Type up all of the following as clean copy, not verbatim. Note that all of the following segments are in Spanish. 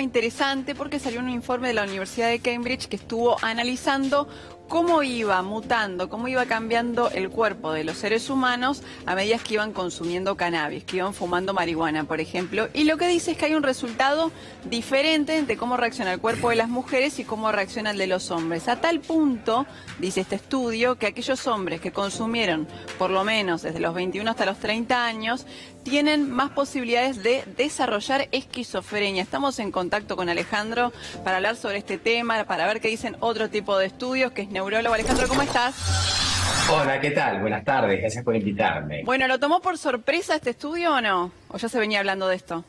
Interesante porque salió un informe de la Universidad de Cambridge que estuvo analizando cómo iba mutando, cómo iba cambiando el cuerpo de los seres humanos a medida que iban consumiendo cannabis, que iban fumando marihuana, por ejemplo. Y lo que dice es que hay un resultado diferente entre cómo reacciona el cuerpo de las mujeres y cómo reacciona el de los hombres. A tal punto, dice este estudio, que aquellos hombres que consumieron por lo menos desde los 21 hasta los 30 años tienen más posibilidades de desarrollar esquizofrenia. Estamos en contacto con Alejandro para hablar sobre este tema, para ver qué dicen otro tipo de estudios, que es neurólogo. Alejandro, ¿cómo estás? Hola, ¿qué tal? Buenas tardes, gracias por invitarme. Bueno, ¿lo tomó por sorpresa este estudio o no? ¿O ya se venía hablando de esto?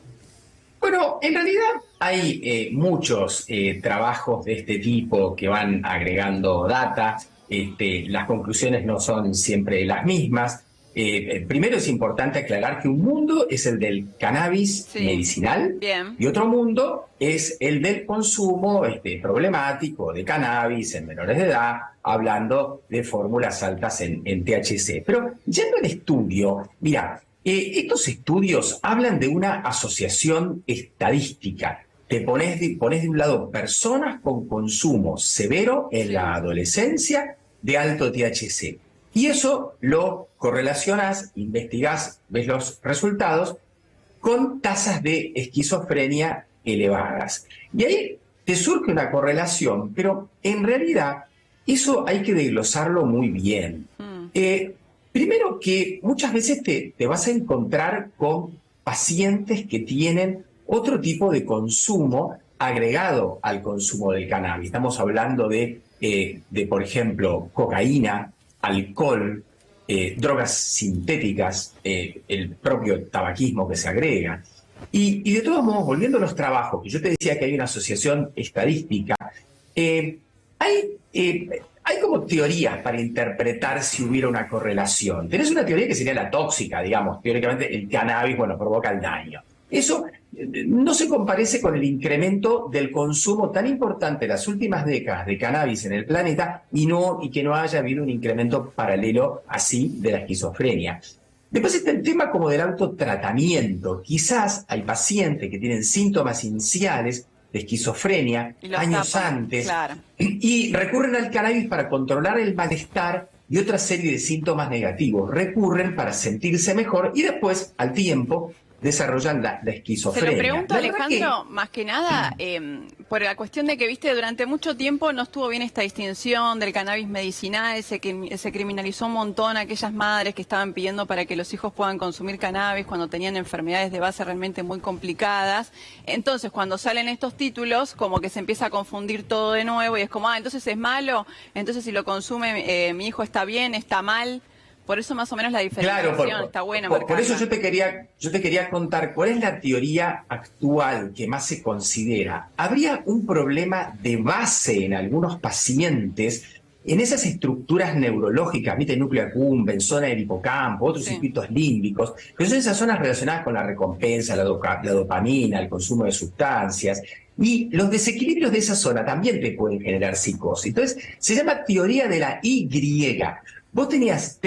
Bueno, en realidad hay muchos trabajos de este tipo que van agregando data. Las conclusiones no son siempre las mismas. Primero es importante aclarar que un mundo es el del cannabis medicinal. Bien. Y otro mundo es el del consumo problemático de cannabis en menores de edad, hablando de fórmulas altas en THC. Pero yendo al estudio, mira, estos estudios hablan de una asociación estadística. Te pones de un lado personas con consumo severo en la adolescencia de alto THC. Y eso lo correlacionas, investigás, ves los resultados con tasas de esquizofrenia elevadas. Y ahí te surge una correlación, pero en realidad eso hay que desglosarlo muy bien. Primero que muchas veces te vas a encontrar con pacientes que tienen otro tipo de consumo agregado al consumo del cannabis. Estamos hablando de por ejemplo, cocaína, alcohol, drogas sintéticas, el propio tabaquismo que se agrega. Y de todos modos, volviendo a los trabajos, que yo te decía que hay una asociación estadística, hay como teorías para interpretar si hubiera una correlación. Tenés una teoría que sería la tóxica, digamos, teóricamente el cannabis, provoca el daño. Eso no se comparece con el incremento del consumo tan importante en las últimas décadas de cannabis en el planeta y que no haya habido un incremento paralelo así de la esquizofrenia. Después está el tema como del autotratamiento. Quizás hay pacientes que tienen síntomas iniciales de esquizofrenia años antes y recurren al cannabis para controlar el malestar y otra serie de síntomas negativos. Recurren para sentirse mejor y después, al tiempo, desarrollan la esquizofrenia. Se lo pregunto, Alejandro, más que nada, por la cuestión de que, viste, durante mucho tiempo no estuvo bien esta distinción del cannabis medicinal, se criminalizó un montón a aquellas madres que estaban pidiendo para que los hijos puedan consumir cannabis cuando tenían enfermedades de base realmente muy complicadas. Entonces, cuando salen estos títulos, como que se empieza a confundir todo de nuevo y es como, entonces es malo, entonces si lo consume mi hijo está bien, está mal. Por eso más o menos la diferenciación está buena. Por eso yo te quería contar cuál es la teoría actual que más se considera. Habría un problema de base en algunos pacientes en esas estructuras neurológicas, viste, núcleo accumbens, zona del hipocampo, otros circuitos límbicos, que son esas zonas relacionadas con la recompensa, la dopamina, el consumo de sustancias. Y los desequilibrios de esa zona también te pueden generar psicosis. Entonces, se llama teoría de la Y. Vos tenés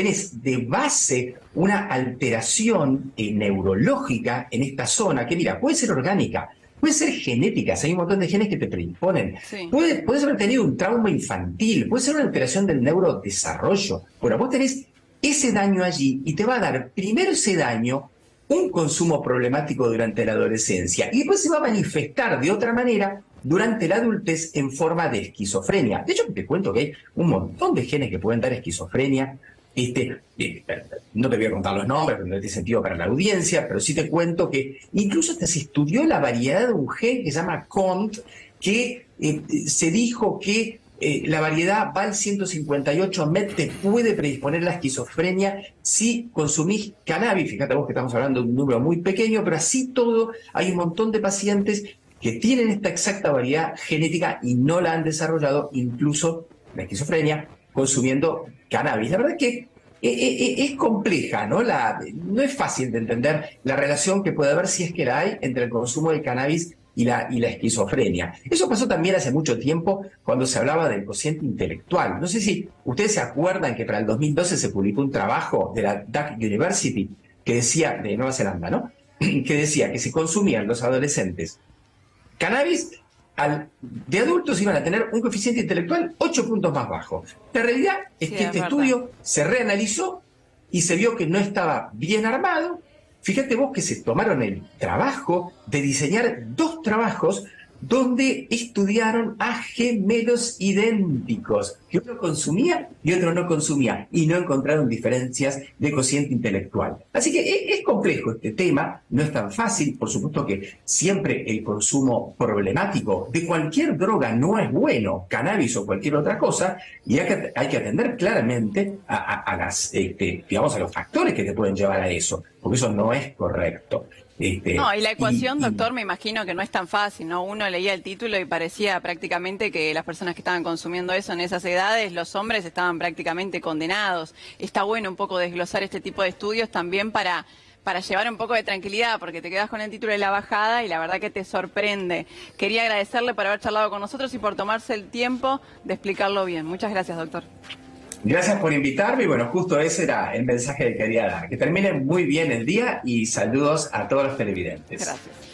de base una alteración neurológica en esta zona que, mira, puede ser orgánica, puede ser genética, hay un montón de genes que te predisponen. Puedes haber tenido un trauma infantil, puede ser una alteración del neurodesarrollo. Bueno, vos tenés ese daño allí y te va a dar primero ese daño un consumo problemático durante la adolescencia y después se va a manifestar de otra manera durante la adultez en forma de esquizofrenia. De hecho, te cuento que hay un montón de genes que pueden dar esquizofrenia. No te voy a contar los nombres, porque no tiene sentido para la audiencia, pero sí te cuento que incluso hasta se estudió la variedad de un gen que se llama CONT, que se dijo que la variedad VAL 158 MET te puede predisponer a la esquizofrenia si consumís cannabis. Fíjate vos que estamos hablando de un número muy pequeño, pero así todo hay un montón de pacientes que tienen esta exacta variedad genética y no la han desarrollado, incluso la esquizofrenia, consumiendo cannabis. La verdad es que es compleja, ¿no? No es fácil de entender la relación que puede haber, si es que la hay, entre el consumo del cannabis y la esquizofrenia. Eso pasó también hace mucho tiempo cuando se hablaba del cociente intelectual. No sé si ustedes se acuerdan que para el 2012 se publicó un trabajo de la Duke University que decía, de Nueva Zelanda, ¿no? Que decía que si consumían los adolescentes cannabis de adultos iban a tener un coeficiente intelectual 8 puntos más bajo. La realidad es que este estudio se reanalizó y se vio que no estaba bien armado. Fíjate vos que se tomaron el trabajo de diseñar 2 trabajos donde estudiaron a gemelos idénticos, que uno consumía y otro no consumía, y no encontraron diferencias de cociente intelectual. Así que es complejo este tema, no es tan fácil, por supuesto que siempre el consumo problemático de cualquier droga no es bueno, cannabis o cualquier otra cosa, y hay que atender claramente a los factores que te pueden llevar a eso, porque eso no es correcto. No, y la ecuación, doctor, me imagino que no es tan fácil, ¿no? Uno leía el título y parecía prácticamente que las personas que estaban consumiendo eso en esas edades, los hombres estaban prácticamente condenados. Está bueno un poco desglosar este tipo de estudios también para llevar un poco de tranquilidad, porque te quedas con el título de la bajada y la verdad que te sorprende. Quería agradecerle por haber charlado con nosotros y por tomarse el tiempo de explicarlo bien. Muchas gracias, doctor. Gracias por invitarme y bueno, justo ese era el mensaje que quería dar. Que termine muy bien el día y saludos a todos los televidentes. Gracias.